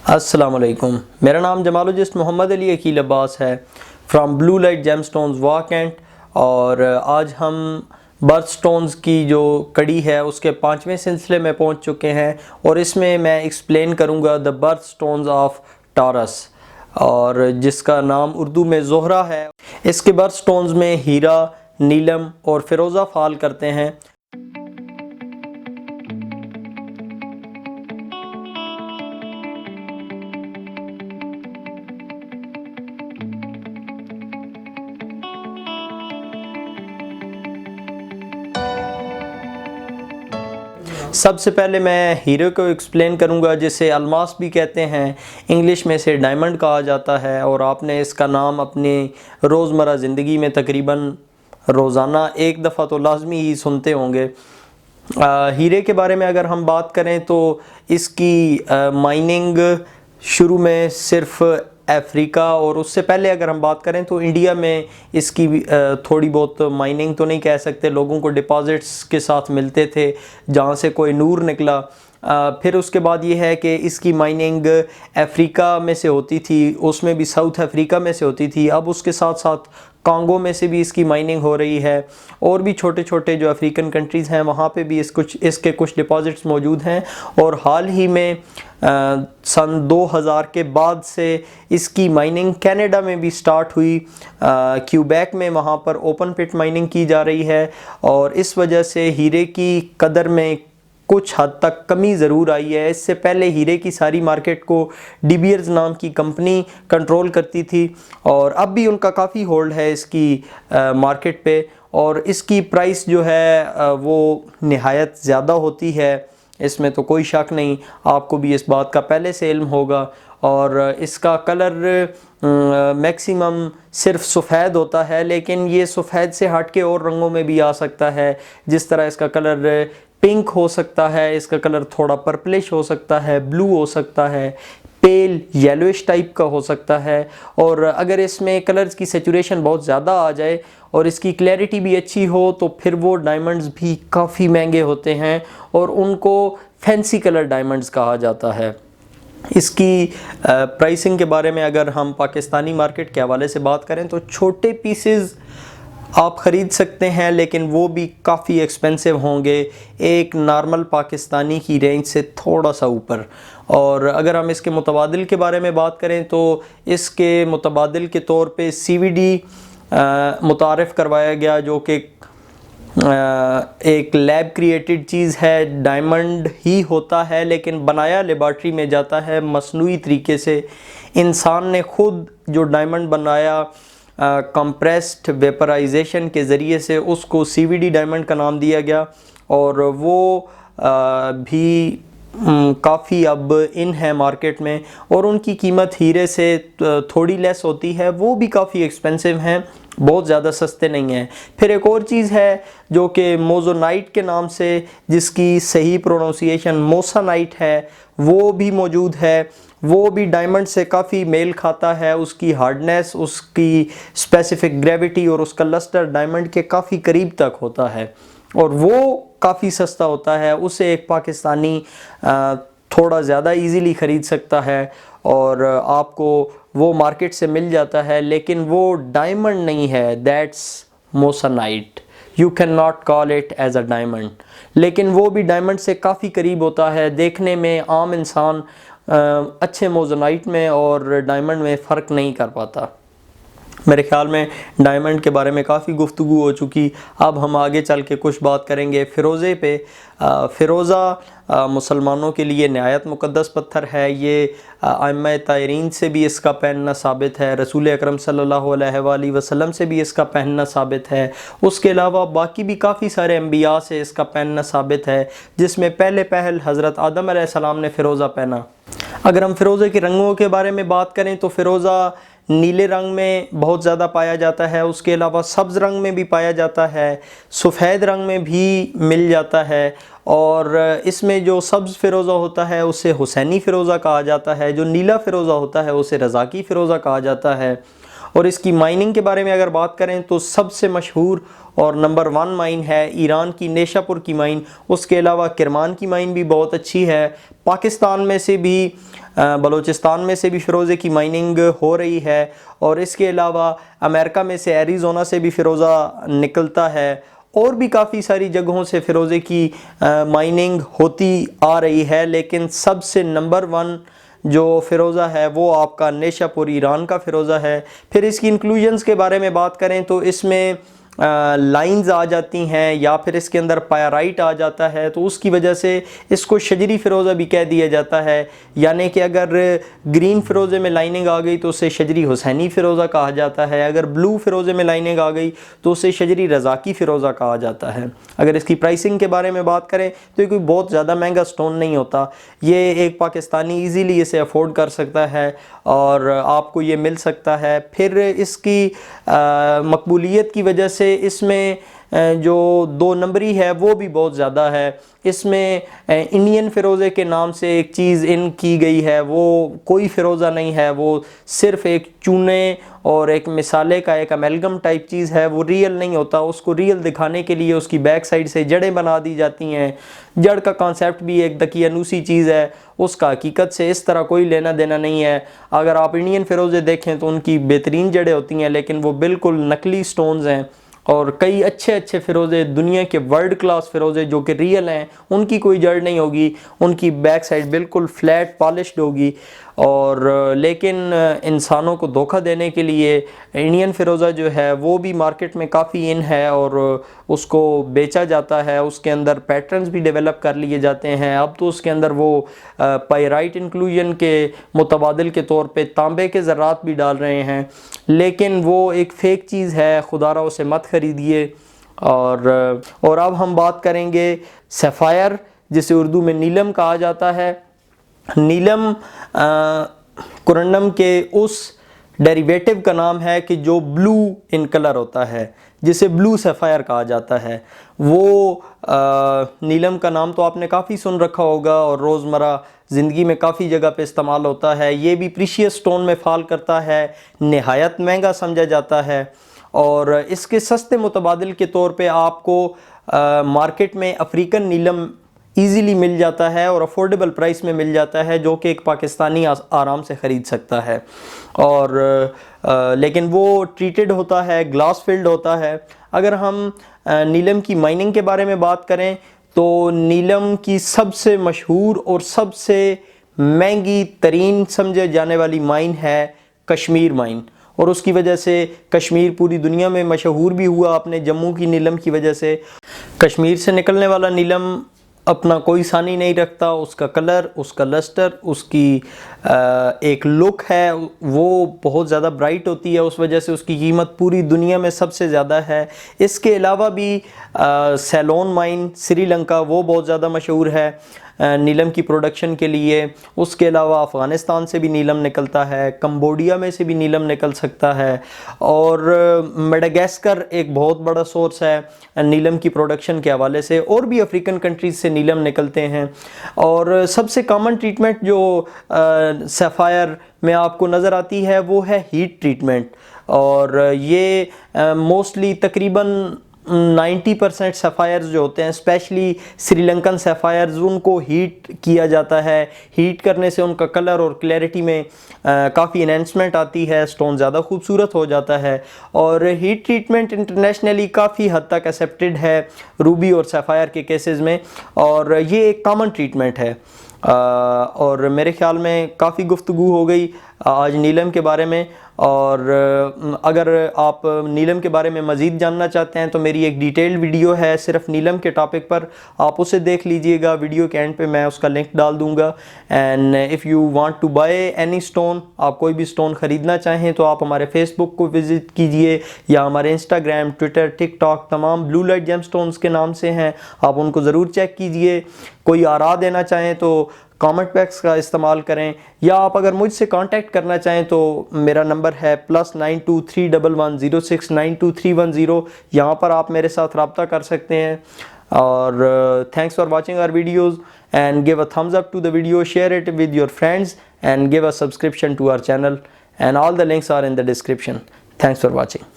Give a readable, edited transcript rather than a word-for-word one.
السلام علیکم، میرا نام جمالوجسٹ محمد علی عقیل عباس ہے from blue light gem stones واکینٹ، اور آج ہم برتھ سٹونز کی جو کڑی ہے اس کے 5ویں سلسلے میں پہنچ چکے ہیں، اور اس میں ایکسپلین کروں گا دا برتھ سٹونز آف ٹارس، اور جس کا نام اردو میں زہرہ ہے۔ اس کے برتھ سٹونز میں ہیرا، نیلم اور فیروزہ فال کرتے ہیں۔ سب سے پہلے میں ہیرے کو ایکسپلین کروں گا، جسے الماس بھی کہتے ہیں، انگلش میں سے ڈائمنڈ کہا جاتا ہے، اور آپ نے اس کا نام اپنی روزمرہ زندگی میں تقریباً روزانہ ایک دفعہ تو لازمی ہی سنتے ہوں گے۔ ہیرے کے بارے میں اگر ہم بات کریں تو اس کی مائننگ شروع میں صرف افریقہ، اور اس سے پہلے اگر ہم بات کریں تو انڈیا میں اس کی تھوڑی بہت مائننگ تو نہیں کہہ سکتے، لوگوں کو ڈپازٹس کے ساتھ ملتے تھے جہاں سے کوئی نور نکلا۔ پھر اس کے بعد یہ ہے کہ اس کی مائننگ افریقہ میں سے ہوتی تھی، اس میں بھی ساؤتھ افریقہ میں سے ہوتی تھی، اب اس کے ساتھ ساتھ کانگو میں سے بھی اس کی مائننگ ہو رہی ہے، اور بھی چھوٹے چھوٹے جو افریقن کنٹریز ہیں وہاں پہ بھی اس کے کچھ ڈپازٹس موجود ہیں، اور حال ہی میں سن 2000 کے بعد سے اس کی مائننگ کینیڈا میں بھی سٹارٹ ہوئی، کیوبیک میں، وہاں پر اوپن پٹ مائننگ کی جا رہی ہے، اور اس وجہ سے ہیرے کی قدر میں کچھ حد تک کمی ضرور آئی ہے۔ اس سے پہلے ہیرے کی ساری مارکیٹ کو ڈی بیئرز نام کی کمپنی کنٹرول کرتی تھی، اور اب بھی ان کا کافی ہولڈ ہے اس کی مارکیٹ پہ، اور اس کی پرائس جو ہے وہ نہایت زیادہ ہوتی ہے، اس میں تو کوئی شک نہیں، آپ کو بھی اس بات کا پہلے سے علم ہوگا۔ اور اس کا کلر میکسیمم صرف سفید ہوتا ہے، لیکن یہ سفید سے ہٹ کے اور رنگوں میں بھی آ سکتا ہے، جس طرح اس کا کلر پنک ہو سکتا ہے، اس کا کلر تھوڑا پرپلش ہو سکتا ہے، بلو ہو سکتا ہے، پیل یلوش ٹائپ کا ہو سکتا ہے، اور اگر اس میں کلرز کی سیچوریشن بہت زیادہ آ جائے اور اس کی کلیئرٹی بھی اچھی ہو تو پھر وہ ڈائمنڈز بھی کافی مہنگے ہوتے ہیں، اور ان کو فینسی کلر ڈائمنڈز کہا جاتا ہے۔ اس کی پرائسنگ کے بارے میں اگر ہم پاکستانی مارکیٹ کے حوالے سے بات کریں تو چھوٹے پیسز آپ خرید سکتے ہیں، لیکن وہ بھی کافی ایکسپینسو ہوں گے، ایک نارمل پاکستانی کی رینج سے تھوڑا سا اوپر۔ اور اگر ہم اس کے متبادل کے بارے میں بات کریں تو اس کے متبادل کے طور پہ CVD متعارف کروایا گیا، جو کہ ایک لیب کریٹڈ چیز ہے، ڈائمنڈ ہی ہوتا ہے لیکن بنایا لیبارٹری میں جاتا ہے مصنوعی طریقے سے۔ انسان نے خود جو ڈائمنڈ بنایا کمپریسڈ ویپرائزیشن کے ذریعے سے، اس کو CVD ڈائمنڈ کا نام دیا گیا، اور وہ بھی کافی اب ان ہے مارکیٹ میں، اور ان کی قیمت ہیرے سے تھوڑی لیس ہوتی ہے، وہ بھی کافی ایکسپینسو ہیں، بہت زیادہ سستے نہیں ہیں۔ پھر ایک اور چیز ہے جو کہ موزونائٹ کے نام سے، جس کی صحیح پروننسیشن موسانائٹ ہے، وہ بھی موجود ہے، وہ بھی ڈائمنڈ سے کافی میل کھاتا ہے، اس کی ہارڈنیس، اس کی اسپیسیفک گریویٹی اور اس کا لسٹر ڈائمنڈ کے کافی قریب تک ہوتا ہے، اور وہ کافی سستا ہوتا ہے، اسے ایک پاکستانی تھوڑا زیادہ ایزیلی خرید سکتا ہے، اور آپ کو وہ مارکیٹ سے مل جاتا ہے، لیکن وہ ڈائمنڈ نہیں ہے، that's moissanite, you can not call it as a diamond, لیکن وہ بھی ڈائمنڈ سے کافی قریب ہوتا ہے۔ دیکھنے میں عام انسان اچھے موزونائٹ میں اور ڈائمنڈ میں فرق نہیں کر پاتا۔ میرے خیال میں ڈائمنڈ کے بارے میں کافی گفتگو ہو چکی، اب ہم آگے چل کے کچھ بات کریں گے فیروزے پہ۔ فیروزہ مسلمانوں کے لیے نہایت مقدس پتھر ہے، یہ ائمہ طاہرین سے بھی اس کا پہننا ثابت ہے، رسول اکرم صلی اللہ علیہ وآلہ وسلم سے بھی اس کا پہننا ثابت ہے، اس کے علاوہ باقی بھی کافی سارے انبیاء سے اس کا پہننا ثابت ہے، جس میں پہلے پہل حضرت آدم علیہ السلام نے فیروزہ پہنا۔ اگر ہم فیروزے کے رنگوں کے بارے میں بات کریں تو فیروزہ نیلے رنگ میں بہت زیادہ پایا جاتا ہے، اس کے علاوہ سبز رنگ میں بھی پایا جاتا ہے، سفید رنگ میں بھی مل جاتا ہے، اور اس میں جو سبز فیروزہ ہوتا ہے اسے حسینی فیروزہ کہا جاتا ہے، جو نیلا فیروزہ ہوتا ہے اسے رضاکی فیروزہ کہا جاتا ہے، اور اس کی مائننگ کے بارے میں اگر بات کریں تو سب سے مشہور اور نمبر 1 مائن ہے ایران کی نیشا پور کی مائن. اس کے علاوہ کرمان کی مائن بھی بہت اچھی ہے. پاکستان میں سے بھی بلوچستان میں سے بھی فیروزے کی مائننگ ہو رہی ہے, اور اس کے علاوہ امریکہ میں سے ایریزونا سے بھی فیروزہ نکلتا ہے, اور بھی کافی ساری جگہوں سے فیروزے کی مائننگ ہوتی آ رہی ہے. لیکن سب سے نمبر 1 جو فیروزہ ہے وہ آپ کا نیشا پور ایران کا فیروزہ ہے. پھر اس کی انکلوژنز کے بارے میں بات کریں تو اس میں لائنز آ جاتی ہیں یا پھر اس کے اندر پائرائٹ آ جاتا ہے, تو اس کی وجہ سے اس کو شجری فیروزہ بھی کہہ دیا جاتا ہے. یعنی کہ اگر گرین فیروزے میں لائننگ آ گئی تو اسے شجری حسینی فیروزہ کہا جاتا ہے, اگر بلو فیروزے میں لائننگ آ گئی تو اسے شجری رضاکی فیروزہ کہا جاتا ہے. اگر اس کی پرائسنگ کے بارے میں بات کریں تو یہ کوئی بہت زیادہ مہنگا سٹون نہیں ہوتا, یہ ایک پاکستانی ایزیلی اسے افورڈ کر سکتا ہے اور آپ کو یہ مل سکتا ہے. پھر اس کی مقبولیت کی وجہ سے اس میں جو 2 نمبری ہے وہ بھی بہت زیادہ ہے. اس میں انڈین فیروزے کے نام سے ایک چیز ان کی گئی ہے, وہ کوئی فیروزہ نہیں ہے, وہ صرف ایک چونے اور ایک مثالے کا ایک امیلگم ٹائپ چیز ہے, وہ ریئل نہیں ہوتا. اس کو ریئل دکھانے کے لیے اس کی بیک سائڈ سے جڑیں بنا دی جاتی ہیں. جڑ کا کانسیپٹ بھی ایک دقیانوسی چیز ہے, اس کا حقیقت سے اس طرح کوئی لینا دینا نہیں ہے. اگر آپ انڈین فیروزے دیکھیں تو ان کی بہترین جڑیں ہوتی ہیں, لیکن وہ بالکل نقلی سٹونز ہیں. اور کئی اچھے فیروزے دنیا کے ورلڈ کلاس فیروزے جو کہ ریئل ہیں, ان کی کوئی جڑ نہیں ہوگی, ان کی بیک سائڈ بالکل فلیٹ پالشڈ ہوگی. اور لیکن انسانوں کو دھوکہ دینے کے لیے انڈین فیروزہ جو ہے وہ بھی مارکیٹ میں کافی ان ہے اور اس کو بیچا جاتا ہے. اس کے اندر پیٹرنز بھی ڈیولپ کر لیے جاتے ہیں. اب تو اس کے اندر وہ پائرائٹ انکلوژن کے متبادل کے طور پہ تانبے کے ذرات بھی ڈال رہے ہیں, لیکن وہ ایک فیک چیز ہے, خدا را اسے مت خریدیے. اور اب ہم بات کریں گے سیفائر, جسے اردو میں نیلم کہا جاتا ہے. نیلم کرنڈم کے اس ڈیریویٹو کا نام ہے کہ جو بلو ان کلر ہوتا ہے, جسے بلو سیفائر کہا جاتا ہے. وہ نیلم کا نام تو آپ نے کافی سن رکھا ہوگا اور روزمرہ زندگی میں کافی جگہ پہ استعمال ہوتا ہے. یہ بھی پریشیس سٹون میں فال کرتا ہے, نہایت مہنگا سمجھا جاتا ہے, اور اس کے سستے متبادل کے طور پہ آپ کو مارکیٹ میں افریقن نیلم ایزیلی مل جاتا ہے اور افورڈیبل پرائس میں مل جاتا ہے, جو کہ ایک پاکستانی آرام سے خرید سکتا ہے. اور لیکن وہ ٹریٹڈ ہوتا ہے, گلاس فلڈ ہوتا ہے. اگر ہم نیلم کی مائننگ کے بارے میں بات کریں تو نیلم کی سب سے مشہور اور سب سے مہنگی ترین سمجھے جانے والی مائن ہے کشمیر مائن, اور اس کی وجہ سے کشمیر پوری دنیا میں مشہور بھی ہوا اپنے جموں کی نیلم کی وجہ سے. کشمیر سے نکلنے والا نیلم اپنا کوئی ثانی نہیں رکھتا, اس کا کلر, اس کا لسٹر, اس کی ایک لک ہے وہ بہت زیادہ برائٹ ہوتی ہے, اس وجہ سے اس کی قیمت پوری دنیا میں سب سے زیادہ ہے. اس کے علاوہ بھی سیلون مائن سری لنکا وہ بہت زیادہ مشہور ہے نیلم کی پروڈکشن کے لیے. اس کے علاوہ افغانستان سے بھی نیلم نکلتا ہے, کمبوڈیا میں سے بھی نیلم نکل سکتا ہے, اور میڈاگاسکر ایک بہت بڑا سورس ہے نیلم کی پروڈکشن کے حوالے سے, اور بھی افریقن کنٹریز سے نیلم نکلتے ہیں. اور سب سے کامن ٹریٹمنٹ جو سیفائر میں آپ کو نظر آتی ہے وہ ہے ہیٹ ٹریٹمنٹ, اور یہ موسٹلی تقریباً 90% سیفائرز جو ہوتے ہیں, اسپیشلی سری لنکن سیفائرز, ان کو ہیٹ کیا جاتا ہے. ہیٹ کرنے سے ان کا کلر اور کلیئرٹی میں کافی انہینسمنٹ آتی ہے, سٹون زیادہ خوبصورت ہو جاتا ہے. اور ہیٹ ٹریٹمنٹ انٹرنیشنلی کافی حد تک ایکسیپٹڈ ہے روبی اور سیفائر کے کیسز میں, اور یہ ایک کامن ٹریٹمنٹ ہے. اور میرے خیال میں کافی گفتگو ہو گئی آج نیلم کے بارے میں, اور اگر آپ نیلم کے بارے میں مزید جاننا چاہتے ہیں تو میری ایک ڈیٹیلڈ ویڈیو ہے صرف نیلم کے ٹاپک پر, آپ اسے دیکھ لیجئے گا. ویڈیو کے اینڈ پہ میں اس کا لنک ڈال دوں گا. And if you want to buy any stone, آپ کوئی بھی سٹون خریدنا چاہیں تو آپ ہمارے فیس بک کو وزٹ کیجئے, یا ہمارے انسٹاگرام, ٹویٹر, ٹک ٹاک تمام بلو لائٹ جیم سٹونز کے نام سے ہیں, آپ ان کو ضرور چیک کیجئے. کوئی آراء دینا چاہیں تو کامنٹ بیکس کا استعمال کریں, یا آپ اگر مجھ سے کانٹیکٹ کرنا چاہیں تو میرا نمبر ہے +923110692310. یہاں پر آپ میرے ساتھ رابطہ کر سکتے ہیں. اور thanks for watching our videos and give a thumbs up to the video, share it with your friends and give a subscription to our channel, and all the links are in the description. Thanks for watching.